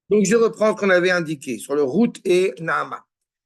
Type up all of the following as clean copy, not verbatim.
Donc, je reprends ce qu'on avait indiqué sur le route et Naama.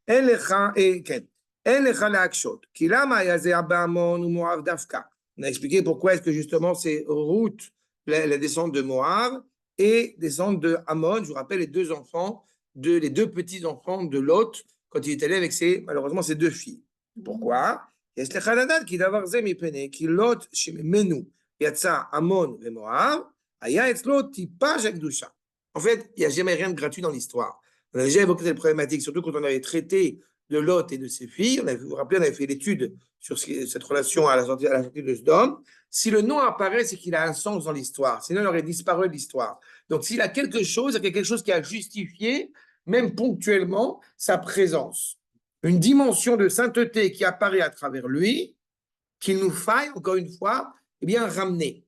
En lecha et Ken. En lecha leakshot. Ki lama yazeh abba Amon ou Moav dafka. On a expliqué pourquoi est-ce que justement c'est route, la descente de Moab et descente de Amon. Je vous rappelle les deux enfants, les deux petits-enfants de Lot quand il est allé avec malheureusement ses deux filles. Pourquoi? יש לך לדעת כי דבר זה מפני כי לוט שממנו יצא עמון ומואב היה אצלו טיפה של קדושה. En fait, il n'y a jamais rien de gratuit dans l'histoire. On a déjà évoqué cette problématique, surtout quand on avait traité de Lot et de ses filles. Vous vous rappelez, on avait fait l'étude sur cette relation à la sortie de Sodome. Si le nom apparaît, c'est qu'il a un sens dans l'histoire. Sinon, il aurait disparu de l'histoire. Donc, s'il a quelque chose, il y a quelque chose qui a justifié, même ponctuellement, sa présence. Une dimension de sainteté qui apparaît à travers lui, qu'il nous faille, encore une fois, eh bien, ramener.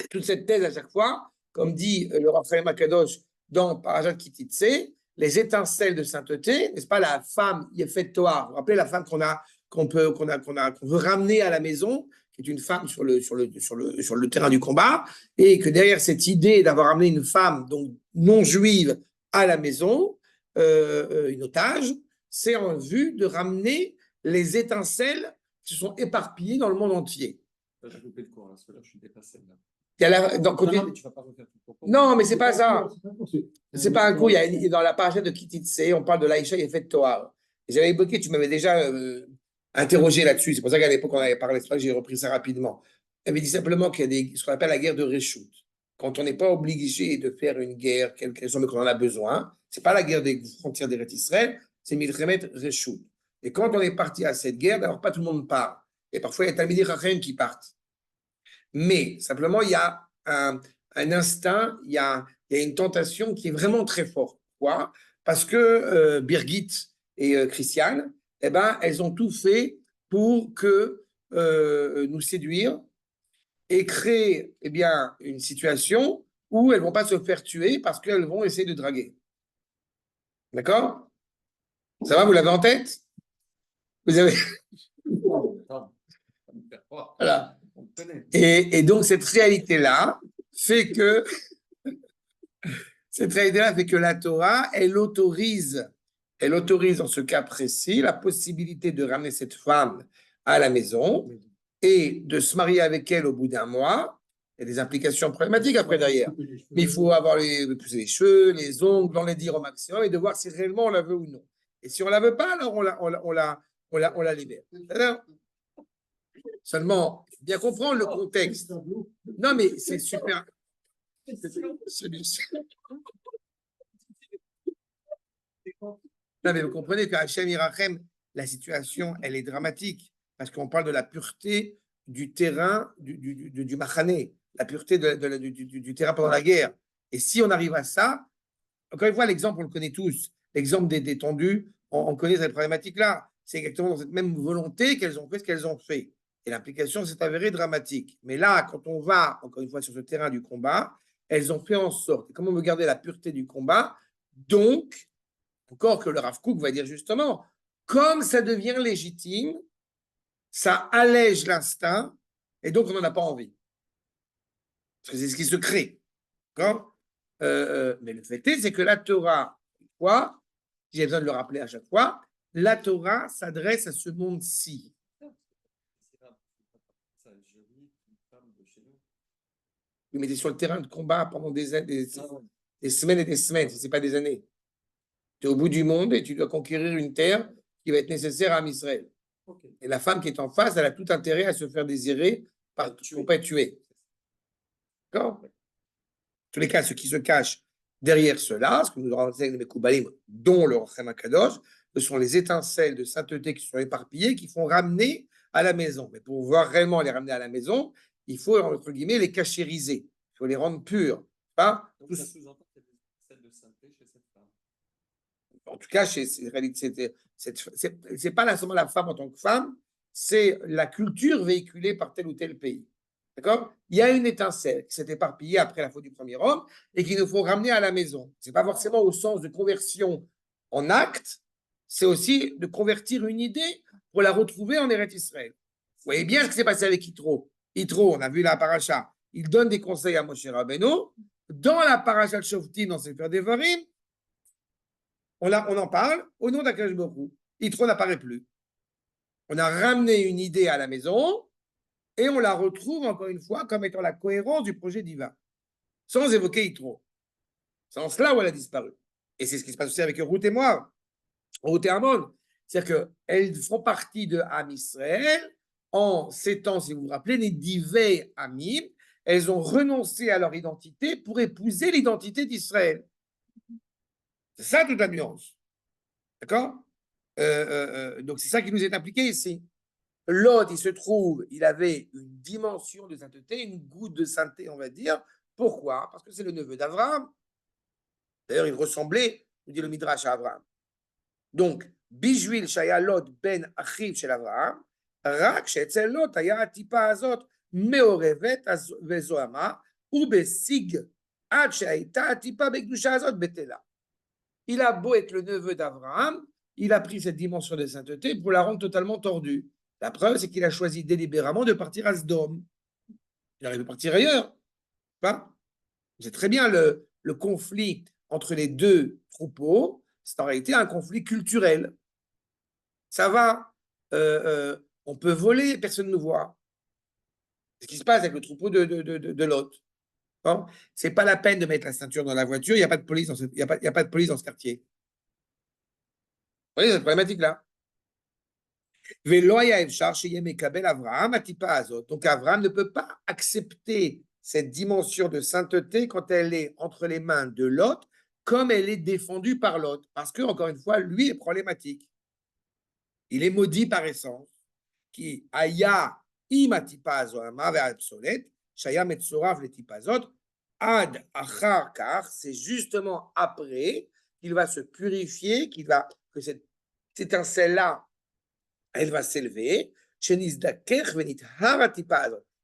Toute cette thèse à chaque fois, comme dit le Raphaël Akadosh dans Parashat Kititse, les étincelles de sainteté, n'est-ce pas, la femme Yefet Toar, vous vous rappelez la femme qu'on veut ramener à la maison, qui est une femme sur le terrain du combat, et que derrière cette idée d'avoir amené une femme donc non juive à la maison, une otage, c'est en vue de ramener les étincelles qui sont éparpillées dans le monde entier. J'ai coupé le cours, là, parce que là, je suis dépassé. Là. Il y a Non, mais tu vas pas refaire tout le propos. Non, mais c'est pas ça. C'est pas un coup. Dans la page de Kititse, on parle de l'Aïcha et fait Toar. J'avais évoqué, tu m'avais déjà interrogé là-dessus. C'est pour ça qu'à l'époque, on avait parlé. C'est pour ça que j'ai repris ça rapidement. J'avais dit simplement qu'il y a ce qu'on appelle la guerre de Réchout. Quand on n'est pas obligé de faire une guerre, quelle qu'elle soit, mais qu'on en a besoin, c'est pas la guerre des frontières d'Eretz Israël, c'est Milchemet Réchout. Et quand on est parti à cette guerre, d'abord, pas tout le monde part. Et parfois, il y a Talmidei Chachamim qui partent. Mais simplement, il y a un instinct, il y a une tentation qui est vraiment très forte. Pourquoi? Parce que Birgit et Christiane, eh ben, elles ont tout fait pour nous séduire et créer eh bien, une situation où elles ne vont pas se faire tuer parce qu'elles vont essayer de draguer. D'accord? Ça va, vous l'avez en tête? Vous avez... Voilà. Et donc, cette réalité-là fait que la Torah, elle autorise dans ce cas précis la possibilité de ramener cette femme à la maison et de se marier avec elle au bout d'un mois. Il y a des implications problématiques après derrière. Mais il faut avoir pousser les cheveux, les ongles, dans les dire au maximum et de voir si réellement on la veut ou non. Et si on la veut pas, alors on la libère. Seulement, il faut bien comprendre le contexte. Non, mais c'est super. Non, mais vous comprenez qu'à Hachem Irachem, la situation, elle est dramatique parce qu'on parle de la pureté du terrain, du machané, la pureté du terrain pendant la guerre. Et si on arrive à ça, encore une fois, l'exemple, on le connaît tous, l'exemple des détendus, on connaît cette problématique-là. C'est exactement dans cette même volonté qu'elles ont fait ce qu'elles ont fait. Et l'implication s'est avérée dramatique. Mais là, quand on va, encore une fois, sur ce terrain du combat, elles ont fait en sorte, comment on veut garder la pureté du combat, donc, encore que le Rav Kook va dire justement, comme ça devient légitime, ça allège l'instinct, et donc on n'en a pas envie. Parce que c'est ce qui se crée. D'accord? Mais le fait est, c'est que la Torah, quoi, j'ai besoin de le rappeler à chaque fois, la Torah s'adresse à ce monde-ci. Oui, mais tu es sur le terrain de combat pendant des semaines et des semaines, ce n'est pas des années. Tu es au bout du monde et tu dois conquérir une terre qui va être nécessaire à Israël. Okay. Et la femme qui est en face, elle a tout intérêt à se faire désirer pour ne pas être tuée. D'accord? En tous les cas, ce qui se cache derrière cela, ce que nous enseignent les Mekoubalim, dont le Rachem Akadosh, ce sont les étincelles de sainteté qui sont éparpillées, qui font ramener à la maison. Mais pour pouvoir réellement les ramener à la maison, il faut, entre guillemets, les cachériser. Il faut les rendre purs. Pas donc, ça sous-entend qu'il y a des étincelles de sainteté chez cette femme. En tout cas, c'est pas seulement la femme en tant que femme, c'est la culture véhiculée par tel ou tel pays. D'accord? Il y a une étincelle qui s'est éparpillée après la faute du premier homme et qu'il nous faut ramener à la maison. Ce n'est pas forcément au sens de conversion en acte, c'est aussi de convertir une idée pour la retrouver en Eretz Israël. Vous voyez bien ce qui s'est passé avec Yitro. Yitro, on a vu la paracha, il donne des conseils à Moshe Rabbeinu dans la parashat Shoftim, dans Sefer Devarim, on en parle au nom d'Akadosh Baruch Hu. Yitro n'apparaît plus. On a ramené une idée à la maison et on la retrouve encore une fois comme étant la cohérence du projet divin, sans évoquer Yitro. C'est en cela où elle a disparu. Et c'est ce qui se passe aussi avec Ruth et moi, Ruth et Amon. C'est-à-dire qu'elles font partie de Am Israël en s'étant, si vous vous rappelez, les divers Amim. Elles ont renoncé à leur identité pour épouser l'identité d'Israël. C'est ça toute la nuance. D'accord donc c'est ça qui nous est appliqué ici. Lot, il se trouve, il avait une dimension de sainteté, une goutte de sainteté, on va dire. Pourquoi? Parce que c'est le neveu d'Abraham. D'ailleurs, il ressemblait, nous dit le Midrash, à Abraham. Donc, Bijouil Shaya Lot ben Achiv shel Avraham, Rak she'etzel Lot haya atipa azot meorevet vezoama ubesig ad she'aita atipa bekdusha azot betela. Il a beau être le neveu d'Abraham, il a pris cette dimension de sainteté pour la rendre totalement tordue. La preuve, c'est qu'il a choisi délibérément de partir à Sdom. Il aurait pu partir ailleurs. Pas? C'est très bien le conflit entre les deux troupeaux. C'est en réalité un conflit culturel. Ça va, on peut voler, personne ne nous voit. C'est ce qui se passe avec le troupeau de Lot. Bon, c'est pas la peine de mettre la ceinture dans la voiture, il n'y a pas de police dans il y a pas de police dans ce quartier. Vous voyez cette problématique-là. Donc Abraham ne peut pas accepter cette dimension de sainteté quand elle est entre les mains de Lot, comme elle est défendue par Lot. Parce que, encore une fois, lui est problématique. Il est maudit par essence. Qui aya imatipazo obsolète, shaya metzorav letipazot, ad achar kar, c'est justement après qu'il va se purifier, que cette étincelle-là, elle va s'élever,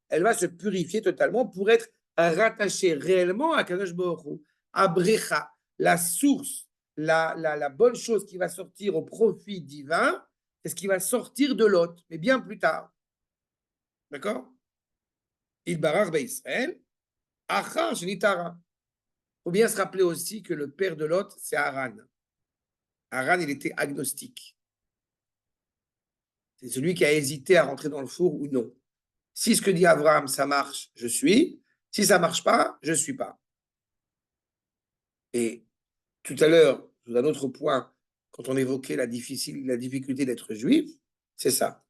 elle va se purifier totalement pour être rattachée réellement à Kadosh Baruch Hu, à Brecha, la source, la bonne chose qui va sortir au profit divin, c'est ce qui va sortir de l'autre, mais bien plus tard. D'accord? Il barar Israël, achar shenitara. Il faut bien se rappeler aussi que le père de Lot, c'est Haran. Haran, il était agnostique. C'est celui qui a hésité à rentrer dans le four ou non. Si ce que dit Abraham, ça marche, je suis. Si ça ne marche pas, je ne suis pas. Et tout à l'heure, sous un autre point, quand on évoquait la difficulté d'être juif, c'est ça.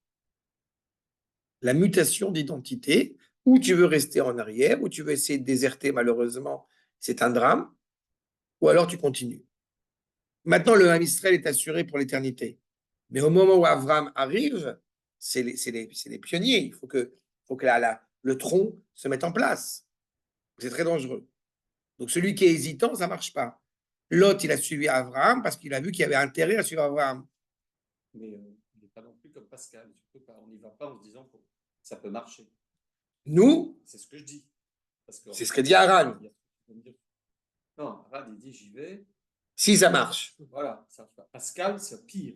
La mutation d'identité, où tu veux rester en arrière, où tu veux essayer de déserter, malheureusement, c'est un drame, ou alors tu continues. Maintenant, le Ham Israël est assuré pour l'éternité. Mais au moment où Abraham arrive, c'est les pionniers. Il faut que le tronc se mette en place. C'est très dangereux. Donc celui qui est hésitant, ça ne marche pas. Lot, il a suivi Abraham parce qu'il a vu qu'il y avait intérêt à suivre Abraham. Mais il n'est pas non plus comme Pascal. On n'y va pas en se disant que ça peut marcher. Nous, c'est ce que je dis. C'est ce que dit Haran. Non, Haran, il dit j'y vais. Si ça marche. Voilà, ça marche pas. Pascal, c'est pire.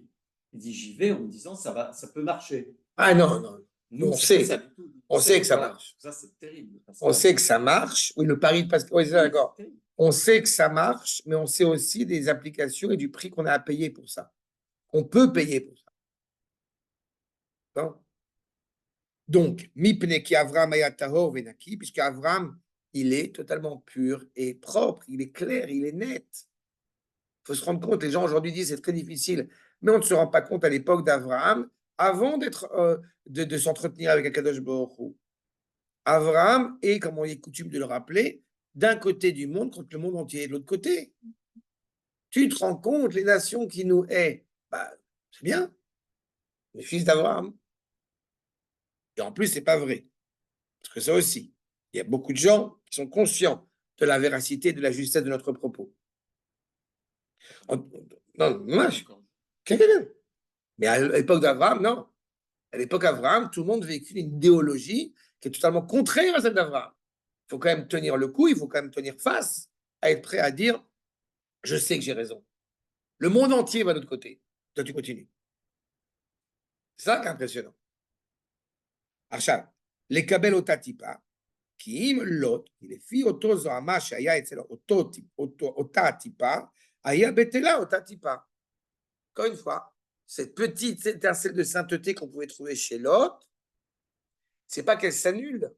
Il dit j'y vais en me disant ça peut marcher. Ah non, non. Nous, on sait. On sait que ça marche. Ça, c'est terrible. On sait que ça marche. Oui, le pari de Pascal. Oui, c'est d'accord. On sait que ça marche, mais on sait aussi des applications et du prix qu'on a à payer pour ça. On peut payer pour ça. Non? Donc, Mipneki Avram ayatahor venaki, puisque Avram, il est totalement pur et propre, il est clair, il est net. Il faut se rendre compte, les gens aujourd'hui disent c'est très difficile, mais on ne se rend pas compte à l'époque d'Abraham, avant de s'entretenir avec Akadosh Baruch Hu. Abraham est, comme on est coutume de le rappeler, d'un côté du monde contre le monde entier et de l'autre côté. Tu te rends compte, les nations qui nous haïssent, c'est bien, les fils d'Abraham. Et en plus, ce n'est pas vrai. Parce que ça aussi, il y a beaucoup de gens qui sont conscients de la véracité, de la justesse de notre propos. Non, moi, mais à l'époque d'Abraham, non. À l'époque d'Abraham, tout le monde véhicule une idéologie qui est totalement contraire à celle d'Abraham. Il faut quand même tenir le coup, il faut quand même tenir face, à être prêt à dire « je sais que j'ai raison ». Le monde entier va de l'autre côté. Toi, tu continues. C'est ça qui est impressionnant. Achab, les kabel otatipa, כי אם לוט, כי לפי אותו זוהמה שהיה אצל אותה טיפה, היה בטלה אותה טיפה. Encore une fois, cette petite étincelle de sainteté qu'on pouvait trouver chez Lot, c'est pas qu'elle s'annule,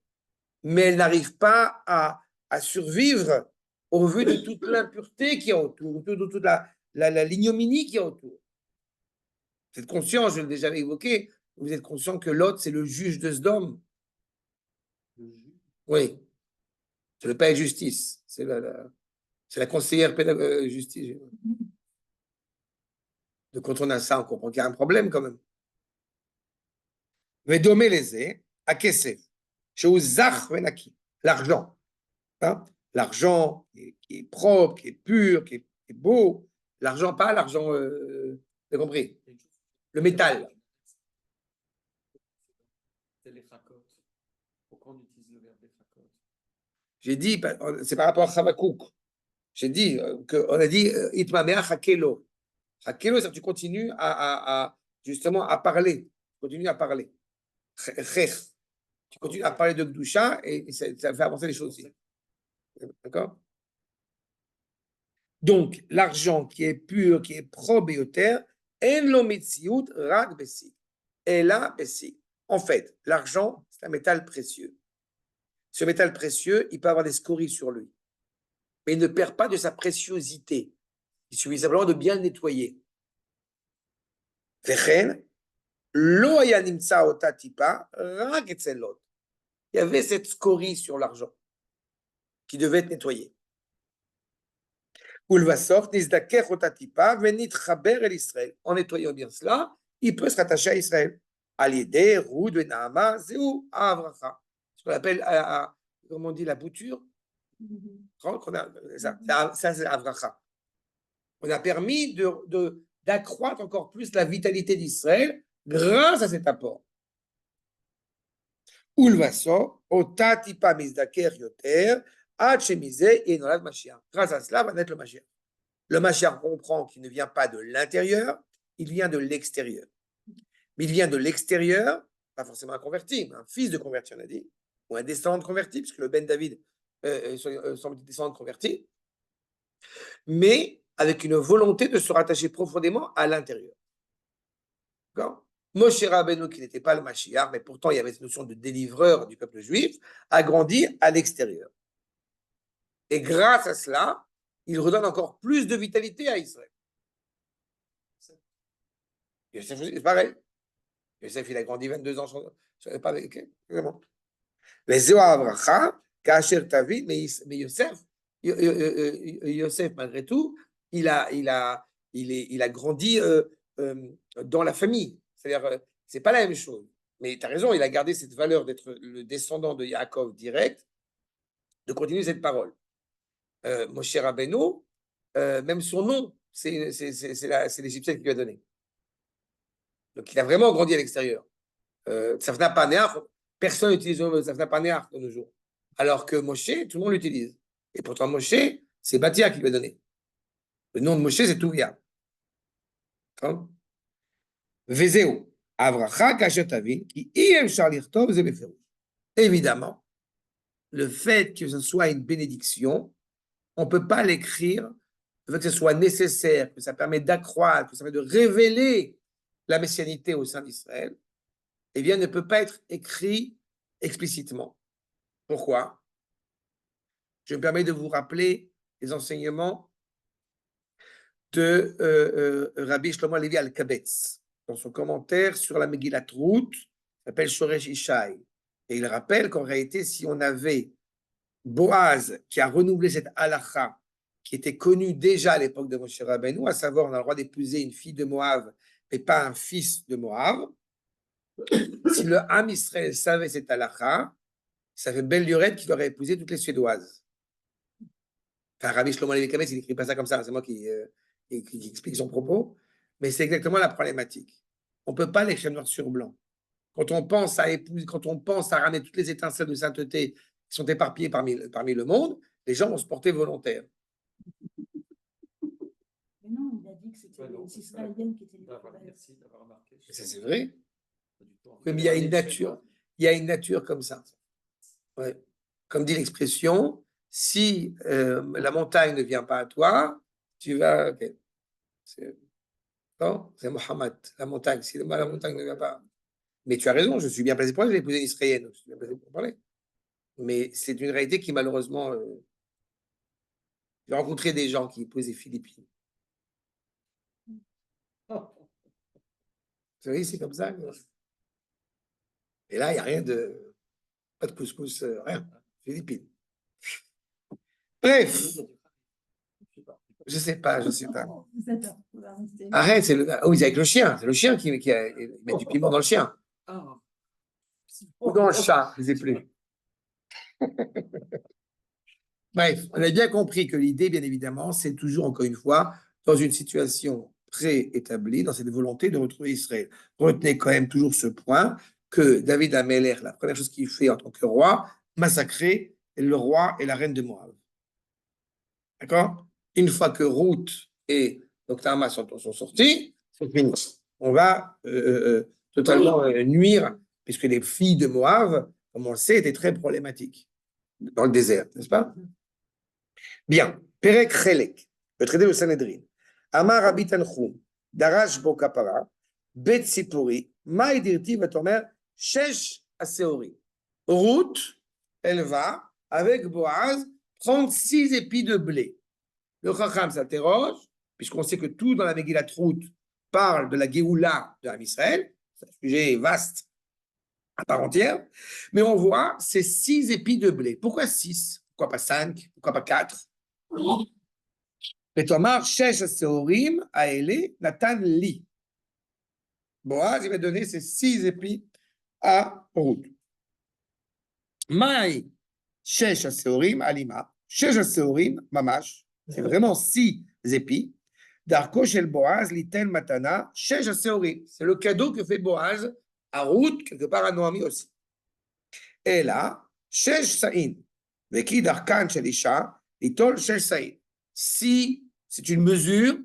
mais elle n'arrive pas à survivre au vu de toute l'impureté qu'il y a autour, de toute la l'ignominie qu'il y a autour. Vous êtes conscient, je l'ai déjà évoqué, vous êtes conscient que Lot, c'est le juge de Sodome. Oui. C'est le palais de justice. C'est la conseillère justice. Donc, quand on a ça, on comprend qu'il y a un problème quand même. Vedomé les à Kesef, chez Zach Venaki, l'argent. Hein? L'argent qui est propre, qui est pur, qui est beau. L'argent, pas l'argent, vous avez compris? Le métal. Pourquoi on utilise le verbe Bechakot? J'ai dit, c'est par rapport à Chavakouk. J'ai dit qu'on a dit Itmamea Hakelo. Hakelo, c'est que tu continues justement à parler. Tu continues à parler. Tu continues à parler de Gdusha et ça fait avancer les choses aussi. D'accord? Donc, l'argent qui est pur, qui est probe et terre, en lo mitziut rak besik. Et là, besik. En fait, l'argent, c'est un métal précieux. Ce métal précieux, il peut avoir des scories sur lui. Mais il ne perd pas de sa préciosité. Il suffit simplement de bien le nettoyer. Vechen, lo haya nimtsa ota tipa, rak etzel lot. Il y avait cette scorie sur l'argent qui devait être nettoyée. Ulvasor, nizdaker ota tipa, venit chaber el Israël. En nettoyant bien cela, il peut se rattacher à Israël. Aliédé, Roud, Naama, Zéou, Avracha. Ce qu'on appelle, comment on dit, la bouture. Ça, c'est Avracha. On a permis d'accroître encore plus la vitalité d'Israël grâce à cet apport. Ulvaso, ota tipa mizdaker yoter, ad shemize et nolad Mashiach. Grâce à cela va naître le Mashiach. Le Mashiach comprend qu'il ne vient pas de l'intérieur, il vient de l'extérieur. Mais il vient de l'extérieur, pas forcément un converti, mais un fils de converti, on a dit, ou un descendant de converti, puisque le Ben David semble descendant de converti, mais avec une volonté de se rattacher profondément à l'intérieur. D'accord? Moshe Rabbeinu, qui n'était pas le Mashiach, mais pourtant il y avait cette notion de délivreur du peuple juif, a grandi à l'extérieur. Et grâce à cela, il redonne encore plus de vitalité à Israël. Yosef, c'est pareil. Yosef, il a grandi 22 ans, je ne savais pas avec vraiment. Les Zohar Avracha, Kacher Tavid, mais Yosef, malgré tout, il a grandi dans la famille. C'est-à-dire, c'est pas la même chose. Mais tu as raison, il a gardé cette valeur d'être le descendant de Yaakov direct, de continuer cette parole. Moshe Rabbeinu, même son nom, c'est l'Égyptien qui lui a donné. Donc, il a vraiment grandi à l'extérieur. Safna Paneach, personne n'utilise le Safna Paneach de nos jours. Alors que Moshe, tout le monde l'utilise. Et pourtant, Moshe, c'est Batia qui lui a donné. Le nom de Moshe, c'est Touvia. Vezeu, Avracha, Kachetavin, qui Iem Charlirtov, Zebeferou. Évidemment, le fait que ce soit une bénédiction, on ne peut pas l'écrire, le fait que ce soit nécessaire, que ça permet d'accroître, que ça permet de révéler la messianité au sein d'Israël, eh bien, ne peut pas être écrit explicitement. Pourquoi? Je me permets de vous rappeler les enseignements de Rabbi Shlomo Levi Al-Kabetz, dans son commentaire sur la Megillat Ruth, s'appelle Shoresh Ishai. Et il rappelle qu'en réalité, si on avait Boaz qui a renouvelé cette halakha, qui était connue déjà à l'époque de Moshe Rabbeinu, à savoir, on a le droit d'épouser une fille de Moab, mais pas un fils de Moab. Si le Ham Israël savait cette halakha, ça fait belle lurette qu'il aurait épousé toutes les Suédoises. Enfin, Rabbi Shlomo Levi Kabetz, il n'écrit pas ça comme ça, c'est moi qui explique son propos, mais c'est exactement la problématique. On ne peut pas l'écrire noir sur blanc. Quand on pense à épouser, quand on pense à ramener toutes les étincelles de sainteté qui sont éparpillées parmi le monde, les gens vont se porter volontaires. Mais non, il a dit que c'était les Israéliennes qui étaient les plus belles. Merci d'avoir remarqué. Ça, c'est vrai. Mais il y a une nature comme ça. Ouais. comme dit l'expression, si la montagne ne vient pas à toi, tu vas. Okay. Non, c'est Mohammed, la montagne. Si la montagne ne vient pas. Mais tu as raison, je suis bien placé pour ça, j'ai épousé une Israélienne, donc je suis bien placé pour parler. Mais c'est une réalité qui, malheureusement, j'ai rencontré des gens qui épousent des Philippines. Vous voyez, c'est comme ça. Et là, il n'y a rien de. Pas de couscous, rien. Philippines. Bref. Je ne sais pas. Arrête, c'est le. Oh, ils avec le chien. C'est le chien qui met du piment dans le chien. Ou dans le chat, je ne sais plus. Bref, on a bien compris que l'idée, bien évidemment, c'est toujours, encore une fois, dans une situation préétablie, dans cette volonté de retrouver Israël. Retenez quand même toujours ce point, que David Améler, la première chose qu'il fait en tant que roi, massacrer le roi et la reine de Moab. D'accord? Une fois que Ruth et Noctama sont sortis, c'est fini. On va totalement nuire, puisque les filles de Moab, comme on le sait, étaient très problématiques dans le désert, n'est-ce pas? Bien. Perek Chelek, le traité de Sanhedrin. Amar Rabbi Tanchum, Darash Bo Kapara, Bet Sipuri, Maï Dirti Vatomer, Shesh Aseori. Ruth, elle va, avec Boaz, prendre 6 épis de blé. Le Chacham s'interroge, puisqu'on sait que tout dans la Megillat Ruth parle de la Géoula de Israël, c'est un sujet vaste à part entière, mais on voit ces 6 épis de blé. Pourquoi 6? Pourquoi pas 5? Pourquoi pas 4? Betomar, Shesh Seorim, Aele, Nathan Li. Boaz, il va donner ces 6 épis à Ruth. Maï, Shesh Seorim, Alima. Shesh Seorim, Mamash. C'est vraiment 6 épis. Darko Shel Boaz, Liten Matana, Shesh Seorim. C'est le cadeau que fait Boaz à Ruth, quelque part à Noami aussi. Et là, Shesh Saïn. Veki Darkan Shel Isha, Litol Shesh Saïn. Si c'est une mesure,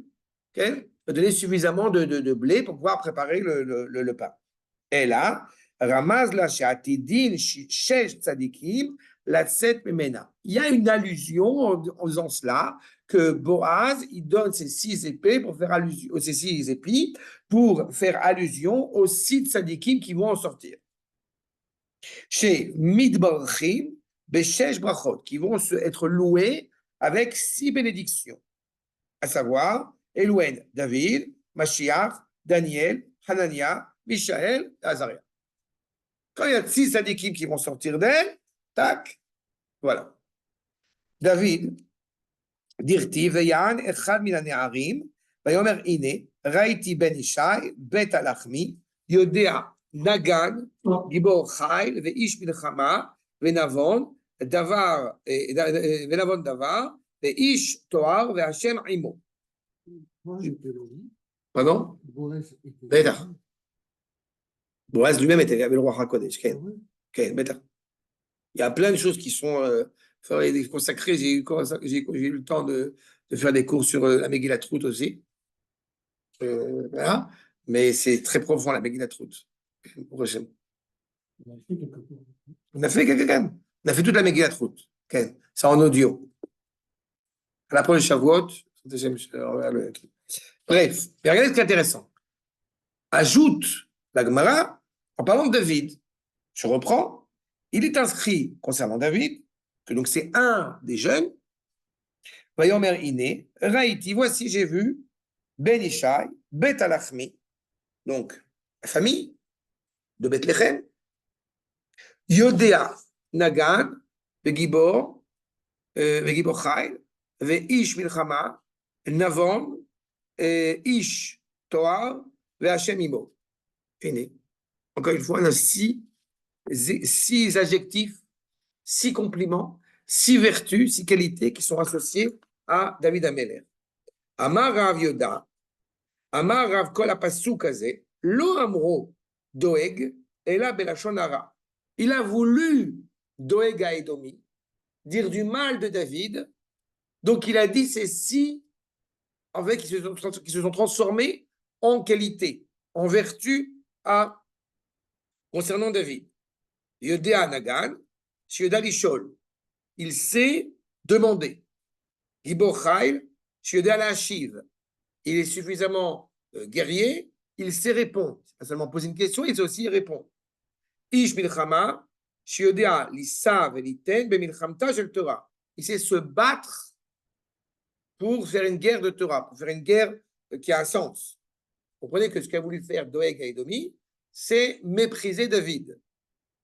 okay, peut donner suffisamment de blé pour pouvoir préparer le pain. Et là, Ramaz la Shatidin Shesh Tzadikim, la Tset Memena. Il y a une allusion en faisant cela que Boaz il donne ces 6 épées pour faire allusion, ces 6 épis pour faire allusion aux 6 tzadikim qui vont en sortir. Chez Midbarchim, Beshesh Brachot, qui vont être loués avec 6 bénédictions, à savoir Elouen, David, Mashiach, Daniel, Hanania, Mishaël et Azaria. Quand il y a 6 tzadikim qui vont sortir d'elle, tac, voilà. David, Dirti, Veyan, Echad min hane'arim, Vayomer Ine, Raiti ben Ishai, Bet alachmi, Yodea, Nagan, Gibor Chayil, Veish milchama, Venavon, Davar, Venavon Davar, Veish Toar, Ve'Hashem Imo. Pardon? Beta. Boaz lui-même était avec le roi HaKodesh. Beta. Il y a plein de choses qui sont consacrées. J'ai eu le temps de faire des cours sur la Megillat Ruth aussi. Voilà. Mais c'est très profond, la Megillat Ruth. On a fait quelques cours. On a fait toute la Megillat Ruth. C'est en audio. À l'approche de Shavuot, bref, mais regardez ce qui est intéressant. Ajoute la Gemara, en parlant de David, je reprends, il est inscrit concernant David, que donc c'est un des jeunes, Vayomer Ine, Raïti, voici j'ai vu, Ben Ishai, Bet Alachmi, donc la famille de Bethléem, Yodea Nagan, Begibor Chayil, Veish Milchama, Navon, Ish Toar, Ve'Hashem Imo. Fini. Encore une fois, on a 6 adjectifs, 6 compliments, 6 vertus, 6 qualités qui sont associées à David Améler. Amar Rav Yoda, Amar Rav Kol HaPasuk Hazeh, Lo Amro Doeg, Ela Belashon Hara. Il a voulu Doeg à Edomi, dire du mal de David, donc il a dit ces 6 en fait, qui se sont transformés en qualité, en vertu concernant David. Yodea Nagan, Yoda Lishol. il sait demander. Gibor Chayil, Shiodeh Hashiv. Il est suffisamment guerrier, il sait répondre. Pas seulement poser une question, il sait aussi répondre. Ish milchama, Shiodeh Lissav Eliten, Bemilchamta Shel Torah. Il sait se battre pour faire une guerre de Torah, pour faire une guerre qui a un sens. Vous comprenez que ce qu'a voulu faire Doeg à Edomi, c'est mépriser David.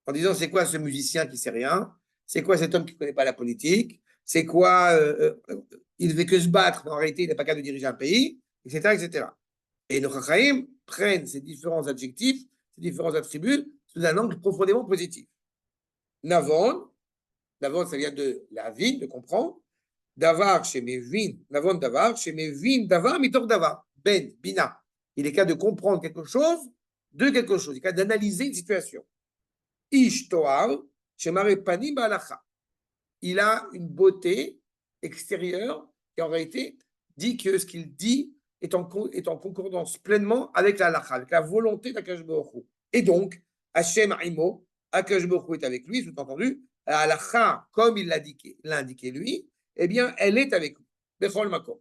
En disant, c'est quoi ce musicien qui ne sait rien? C'est quoi cet homme qui ne connaît pas la politique? C'est quoi il ne fait que se battre, mais en réalité, il n'est pas capable de diriger un pays, etc., etc. Et nos Chachaïm prennent ces différents adjectifs, ces différents attributs, sous un angle profondément positif. Navon, ça vient de la vie, de comprendre. Davar chez Mevin, Navon Davar, chez Mevin Davar, Mitor Davar, Ben, Bina. Il est capable de comprendre quelque chose de quelque chose. Il est capable d'analyser une situation. Ish Toar, chez Marepani Balacha. Il a une beauté extérieure qui en réalité dit que ce qu'il dit est en concordance pleinement avec la halakha, avec la volonté d'Akadosh Baruch Hu. Et donc, Hashem Aimo, Akadosh Baruch Hu est avec lui, sous-entendu, la halakha, comme il l'a indiqué lui, eh bien, elle est avec lui. Bechol Makom.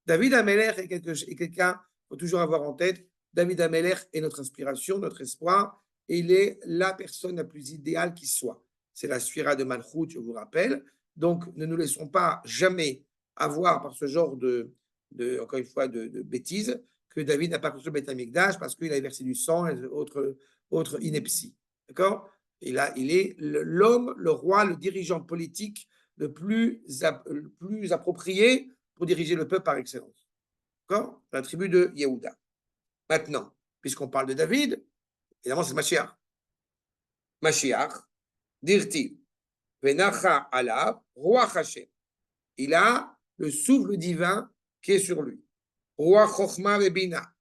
David Amelech est quelqu'un, il faut toujours avoir en tête, David Amelech est notre inspiration, notre espoir, et il est la personne la plus idéale qui soit. C'est la Sphira de Malchut, je vous rappelle. Donc, ne nous laissons pas jamais avoir par ce genre encore une fois, de bêtises, que David n'a pas construit le Beth Amikdash parce qu'il a versé du sang et autre ineptie. D'accord? Il est l'homme, le roi, le dirigeant politique le plus approprié pour diriger le peuple par excellence. D'accord? La tribu de Yehuda. Maintenant, puisqu'on parle de David, évidemment, c'est Mashiach. Mashiach, Dirti, Venacha Alav, Roi Hashem. Il a le souffle divin qui est sur lui. Roi Chochma Vebina,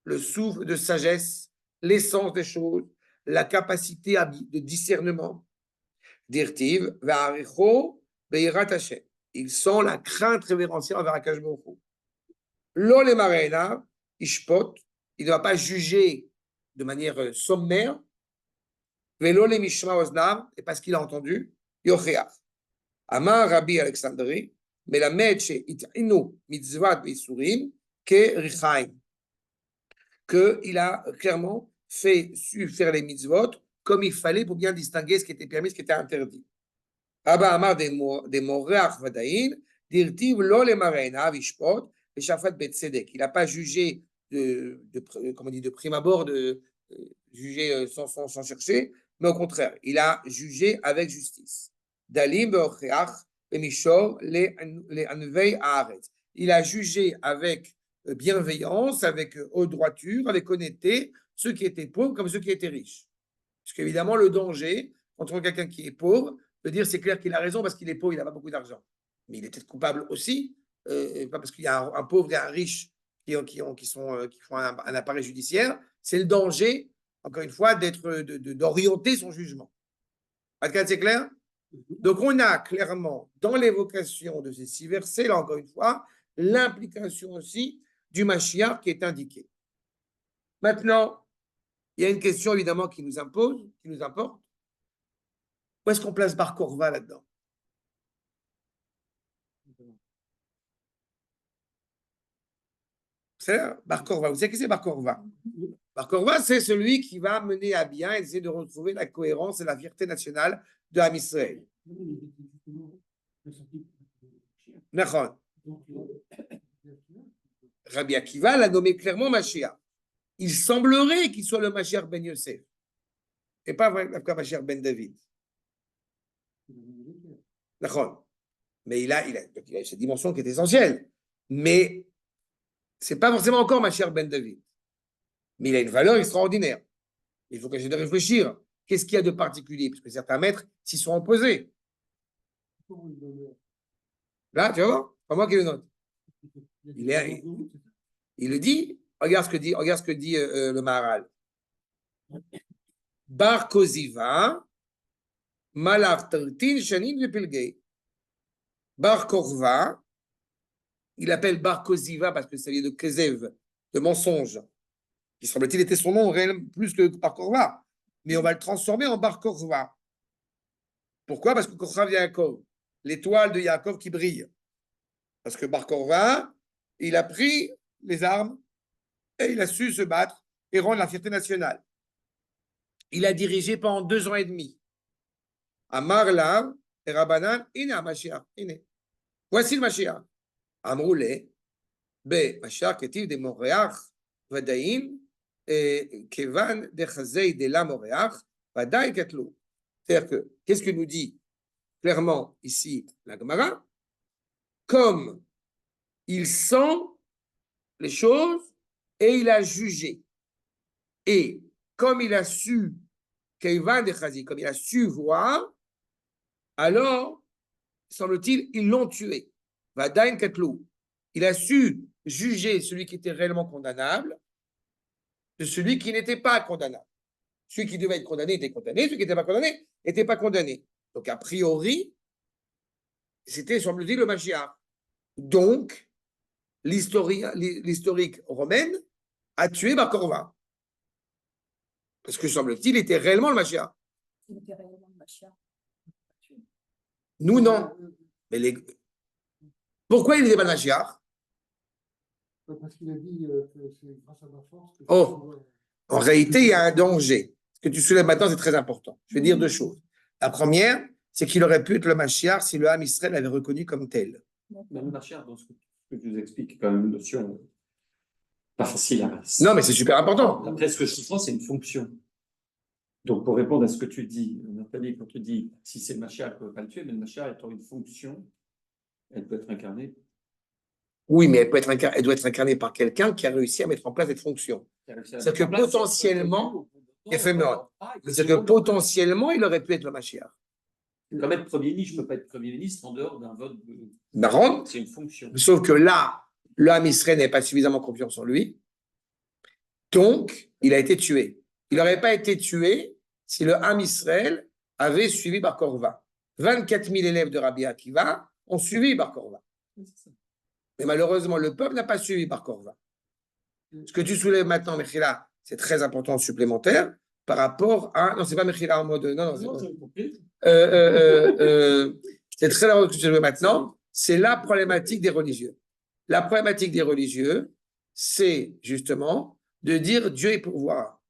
le souffle de sagesse, l'essence des choses, la capacité de discernement. Dirtiv, Ve'arecho, Ve'irat Hashem. Il sent la crainte révérentielle envers Akadosh Baruch Hu. Lo le marena, Ishpot, il ne va pas juger de manière sommaire. Velo le mishma oznav, et parce qu'il a entendu, Yocheach. Amar Rabbi Alexandri, melamed she'it'inu mitzvat v'isurim ke richaim. Qu'il a clairement su faire les mitzvot comme il fallait pour bien distinguer ce qui était permis, ce qui était interdit. Abba Amar de Moreach Vadaïn, dirtiv lo le marena vishpot, et Shafat Betzedek. Il n'a pas jugé de prime abord, juger sans chercher, mais au contraire, il a jugé avec justice. Dalim be'ocheach be'mishor le anvei haaretz. Il a jugé avec bienveillance, avec haute droiture, avec honnêteté, ceux qui étaient pauvres comme ceux qui étaient riches. Parce qu'évidemment, le danger, quand on voit quelqu'un qui est pauvre, de dire c'est clair qu'il a raison parce qu'il est pauvre, il n'a pas beaucoup d'argent. Mais il est peut-être coupable aussi, pas parce qu'il y a un pauvre et un riche qui font un appareil judiciaire, c'est le danger, encore une fois, d'orienter son jugement. C'est clair? Donc, on a clairement, dans l'évocation de ces 6 versets, là encore une fois, l'implication aussi du Mashiach qui est indiqué. Maintenant, il y a une question évidemment qui nous impose, qui nous importe. Où est-ce qu'on place Bar Korva là-dedans? C'est Bar Korva. Vous savez qui c'est Bar Korva? Bar Korva, c'est celui qui va mener à bien et essayer de retrouver la cohérence et la fierté nationale de Am Israël. D'accord. Rabbi Akiva l'a nommé clairement Mashiach. Il semblerait qu'il soit le Mashiach ben Yosef et pas le Mashiach ben David. D'accord. Mais il a cette dimension qui est essentielle. Mais ce n'est pas forcément encore Mashiach ben David. Mais il a une valeur extraordinaire. Il faut que j'essaie de réfléchir. Qu'est-ce qu'il y a de particulier? Parce que certains maîtres s'y sont opposés. Là, tu vois, pas moi qui le note. Il le dit. Regarde ce que dit le Maharal. Bar Koziva, Malach Tartin, Shanin Vepilgei. Bar Korva, il appelle Bar Koziva parce que ça vient de Kezev, de mensonge, qui semble-t-il était son nom réel plus que Bar Korva. Mais on va le transformer en Bar Korva. Pourquoi? Parce que Kochav Yaakov, l'étoile de Yaakov qui brille. Parce que Bar Korva, il a pris les armes et il a su se battre et rendre la fierté nationale. Il a dirigé pendant 2 ans et demi. Amar Lav et Rabbanan, Ina Mashiach, Ina. Voici le Mashiach. Amroulé, Be Mashiach Ketiv de Moréach, Vadaim, Kevan de Chazei de la Moréach, Vadaï Ketlou. C'est-à-dire que, qu'est-ce que nous dit clairement ici la Gemara? Comme il sent les choses et il a jugé. Et comme il a su, Kevan de Chazi, comme il a su voir, alors, semble-t-il, ils l'ont tué. Vadaïn Ketlou. Il a su juger celui qui était réellement condamnable de celui qui n'était pas condamnable. Celui qui devait être condamné était condamné, celui qui n'était pas condamné n'était pas condamné. Donc, a priori, c'était, semble-t-il, le Mashiach. Donc, l'historique romaine a tué Bar Korva. Parce que, semble-t-il, il était réellement le Mashiach. Il était réellement le Mashiach. Nous, non. Mais pourquoi il n'était pas le Mashiach? Parce qu'il a dit que c'est grâce à ma force. En réalité, il y a un danger. Ce que tu soulèves maintenant, c'est très important. Je vais dire 2 choses. La première, c'est qu'il aurait pu être le Mashiach si le Ham Israël l'avait reconnu comme tel. Mais le Mashiach, dans ce que je vous explique, c'est quand même une notion pas facile à passer. Non, mais c'est super important. Après, ce que je comprends, c'est une fonction. Donc, pour répondre à ce que tu dis, Nathalie, quand tu dis si c'est le Mashiach, elle ne peut pas le tuer, mais le Mashiach étant une fonction, elle peut être incarnée. Oui, mais elle doit être incarnée par quelqu'un qui a réussi à mettre en place cette fonction. C'est que potentiellement, c'est que potentiellement, il aurait pu être le Mashiach. Comme être Premier ministre, je ne peux pas être Premier ministre en dehors d'un vote. C'est une fonction. Sauf que là, le Ham Israël n'avait pas suffisamment confiance en lui. Donc, il a été tué. Il n'aurait pas été tué si le Ham Israël avait suivi Bar Korva. 24 000 élèves de Rabbi Akiva ont suivi Bar Korva. Mais malheureusement, le peuple n'a pas suivi Bar Korva. Ce que tu soulèves maintenant, Mechila, c'est très important, supplémentaire, par rapport à... Non, c'est pas Mechila en mode... Non, c'est très important que tu soulèves maintenant. C'est la problématique des religieux. La problématique des religieux, c'est justement de dire Dieu est pourvoir.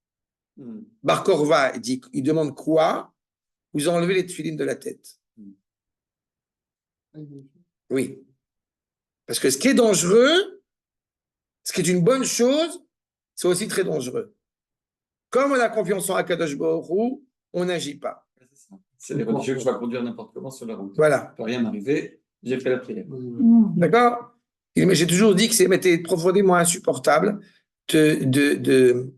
Bar Korva, il demande quoi? Vous enlevez les tefilines de la tête. Oui. Parce que ce qui est dangereux, ce qui est une bonne chose, c'est aussi très dangereux. Comme on a confiance en Akadosh Baruch Hu, on n'agit pas. C'est les religieux que je vais conduire n'importe comment sur la route. Voilà. Il ne peut rien m'arriver, j'ai fait la prière. D'accord? Mais j'ai toujours dit que c'était profondément insupportable de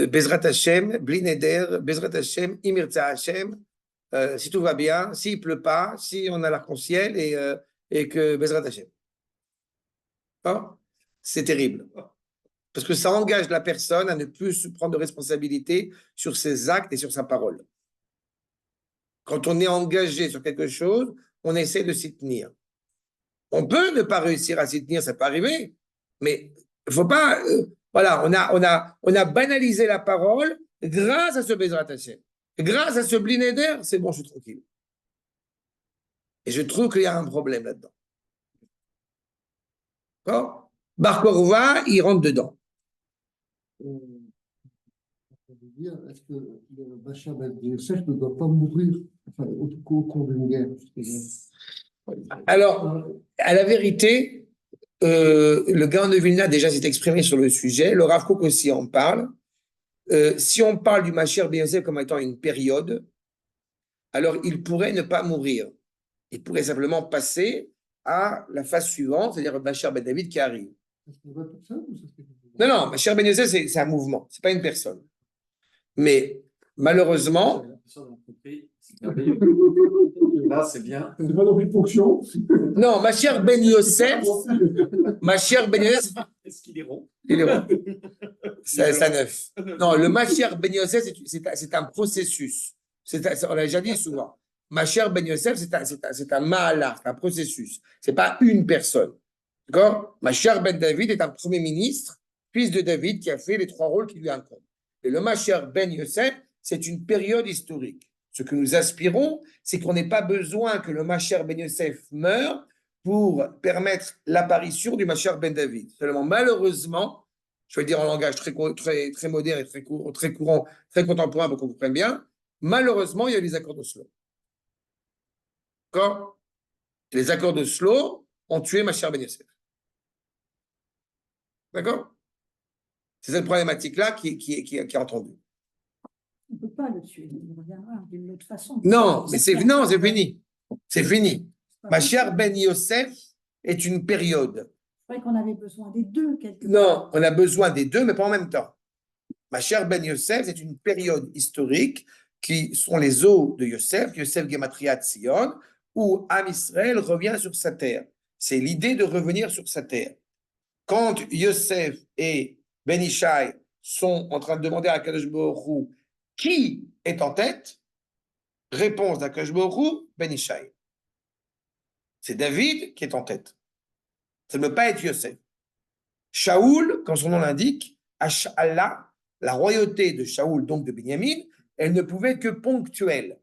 Bezrat Hashem, Blineder, Bezrat Hashem, Imirza Hashem, si tout va bien, s'il ne pleut pas, si on a l'arc-en-ciel et que Bezrat Hashem. C'est terrible. Parce que ça engage la personne à ne plus se prendre de responsabilité sur ses actes et sur sa parole. Quand on est engagé sur quelque chose, on essaie de s'y tenir. On peut ne pas réussir à s'y tenir, ça peut arriver, mais il ne faut pas... voilà, on a banalisé la parole grâce à ce Bezrat Hashem. Grâce à ce Blineder, c'est bon, je suis tranquille. Et je trouve qu'il y a un problème là-dedans. D'accord? Bar Korva, il rentre dedans. Est-ce que le Bachar Ben Yosef ne doit pas mourir au cours d'une guerre? Alors, à la vérité, le Gaon de Vilna déjà s'est exprimé sur le sujet, le Rav Kook aussi en parle. Si on parle du Mashiach Ben Yosef comme étant une période, alors il pourrait ne pas mourir. Il pourrait simplement passer à la phase suivante, c'est-à-dire le Mashiach Ben David qui arrive. Non, Mashiach Ben Yosef, c'est un mouvement, ce n'est pas une personne. Mais malheureusement... Là, c'est bien. C'est pas dans une fonction. Non, Mashiach Ben Yosef, Est-ce qu'il est rond? Il est rond. C'est un œuf. Non, le Mashiach Ben Yosef, c'est un processus. On l'a déjà dit souvent. Mashiach Ben Yosef, c'est un mahalach, un processus. Ce n'est pas une personne. D'accord? Mashiach Ben David est un premier ministre, fils de David, qui a fait les 3 rôles qui lui incombent. Et le Mashiach Ben Yosef, c'est une période historique. Ce que nous aspirons, c'est qu'on n'ait pas besoin que le Mashiach ben Yosef meure pour permettre l'apparition du Mashiach ben David. Seulement, malheureusement, je vais le dire en langage très moderne et très courant, très contemporain pour qu'on comprenne bien, malheureusement, il y a eu les accords d'Oslo. D'accord? Les accords d'Oslo ont tué Mashiach ben Yosef. D'accord? C'est cette problématique-là qui est entendue. On ne peut pas le tuer, il reviendra d'une autre façon. Non, mais c'est fini. C'est fini. pas Mashiach ben Yosef est une période. C'est vrai qu'on avait besoin des deux, quelque Non, on a besoin des deux, mais pas en même temps. Mashiach ben Yosef, c'est une période historique qui sont les eaux de Yosef, Yosef Gematria Tzion, où Am Israël revient sur sa terre. C'est l'idée de revenir sur sa terre. Quand Yosef et Ben Ishai sont en train de demander à Kadosh Baruch Hu qui est en tête, réponse d'Akadosh Baruch Hu, Ben Ishai. C'est David qui est en tête. Ça ne peut pas être Yosef. Shaoul, comme son nom l'indique, Allah, la royauté de Shaoul, donc de Binyamin, elle ne pouvait être que ponctuelle.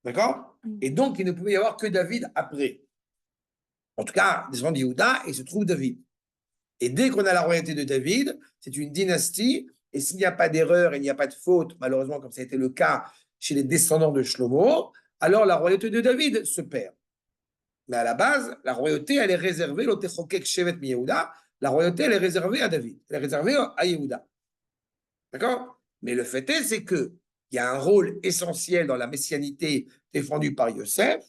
D'accord? Et donc, il ne pouvait y avoir que David après. En tout cas, descendant de Yehuda, et se trouve David. Et dès qu'on a la royauté de David, c'est une dynastie, et s'il n'y a pas d'erreur, il n'y a pas de faute, malheureusement, comme ça a été le cas chez les descendants de Shlomo, alors la royauté de David se perd. Mais à la base, la royauté, elle est réservée, l'Otechokek Shevet mi Yehuda, la royauté, elle est réservée à David, elle est réservée à Yehuda. D'accord? Mais le fait est, c'est qu'il y a un rôle essentiel dans la messianité défendue par Yosef,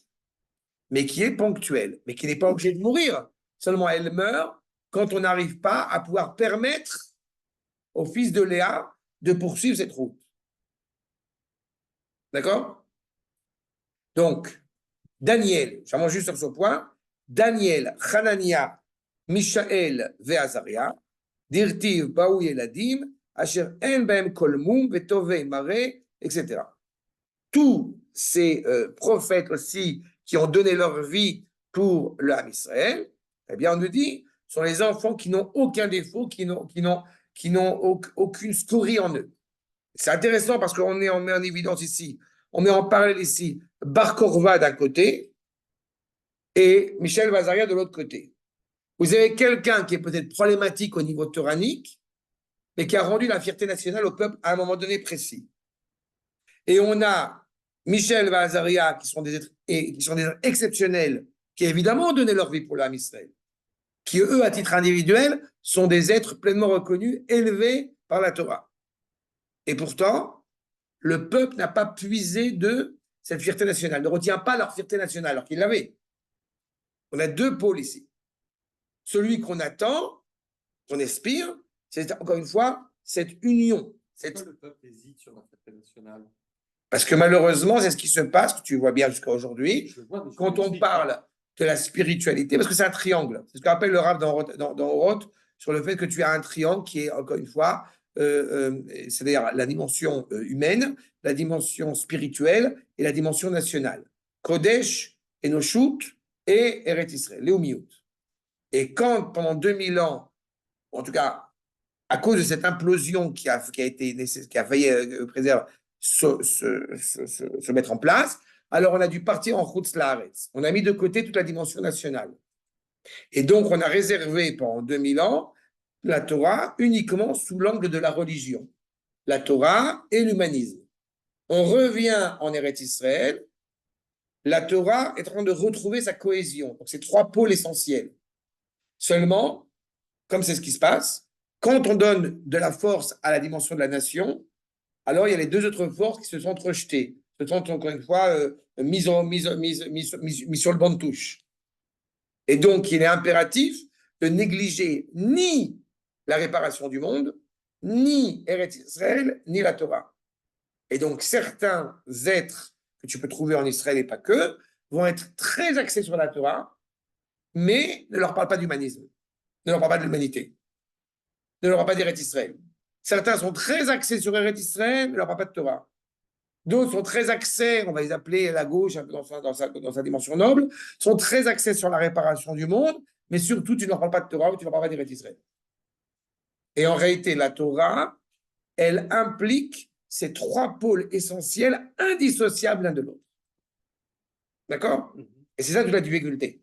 mais qui est ponctuel, mais qui n'est pas obligé de mourir. Seulement, elle meurt quand on n'arrive pas à pouvoir permettre au fils de Léa de poursuivre cette route. D'accord? Donc, Daniel, j'avance juste sur ce point, Daniel, Hanania, Mishaël, Veazaria, Dirtiv, Baou Yeladim, Asher En Baem Kolmum, Vetove Mare, etc. Tous ces prophètes aussi qui ont donné leur vie pour l'âme Israël, eh bien, on nous dit, sont les enfants qui n'ont aucun défaut, qui n'ont aucune scorie en eux. C'est intéressant parce qu'on met en évidence ici, on met en parallèle ici Bar Korva d'un côté et Michel Vazaria de l'autre côté. Vous avez quelqu'un qui est peut-être problématique au niveau coranique, mais qui a rendu la fierté nationale au peuple à un moment donné précis. Et on a Michel Vazaria qui sont des êtres exceptionnels, qui évidemment ont donné leur vie pour l'âme Israël, qui eux, à titre individuel, sont des êtres pleinement reconnus, élevés par la Torah. Et pourtant, le peuple n'a pas puisé de cette fierté nationale, ne retient pas leur fierté nationale, alors qu'ils l'avaient. On a deux pôles ici. Celui qu'on attend, qu'on aspire, c'est encore une fois cette union. Pourquoi le peuple hésite sur la fierté nationale? Parce que malheureusement, c'est ce qui se passe, que tu vois bien jusqu'à aujourd'hui, quand on parle de la spiritualité, parce que c'est un triangle. C'est ce qu'on appelle le Rav dans Oroth, sur le fait que tu as un triangle qui est, encore une fois, c'est-à-dire la dimension humaine, la dimension spirituelle et la dimension nationale. Kodesh, Enoshut et Eret Israël, Léoumiout. Et quand, pendant 2000 ans, en tout cas, à cause de cette implosion qui a failli se mettre en place, alors on a dû partir en Chutz Laaretz. On a mis de côté toute la dimension nationale. Et donc, on a réservé pendant 2000 ans la Torah uniquement sous l'angle de la religion. La Torah et l'humanisme. On revient en Eretz Israël, la Torah est en train de retrouver sa cohésion. Donc, c'est trois pôles essentiels. Seulement, comme c'est ce qui se passe, quand on donne de la force à la dimension de la nation, alors il y a les deux autres forces qui se sont rejetées, se sont encore une fois mises sur le banc de touche. Et donc, il est impératif de négliger ni la réparation du monde, ni Eretz Israël, ni la Torah. Et donc, certains êtres que tu peux trouver en Israël et pas que, vont être très axés sur la Torah, mais ne leur parle pas d'humanisme, ne leur parle pas de l'humanité, ne leur parle pas d'Eretz Israël. Certains sont très axés sur Eretz Israël, mais ne leur parle pas de Torah. D'autres sont très axés, on va les appeler la gauche, un peu dans sa dimension noble, sont très axés sur la réparation du monde, mais surtout, tu ne leur parles pas de Torah ou tu ne leur parles pas d'Eretz Israël. Et en réalité, la Torah, elle implique ces trois pôles essentiels indissociables l'un de l'autre. D'accord? Et c'est ça toute la difficulté.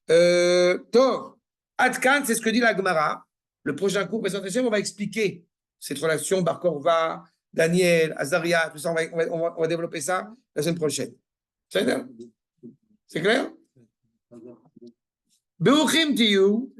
Tov, Adkan, c'est ce que dit la Gemara. Le prochain cours présentation, on va expliquer cette relation Bar Korva, Daniel, Azaria, tout ça, on va développer ça la semaine prochaine. C'est clair? Beuchim Tiyu,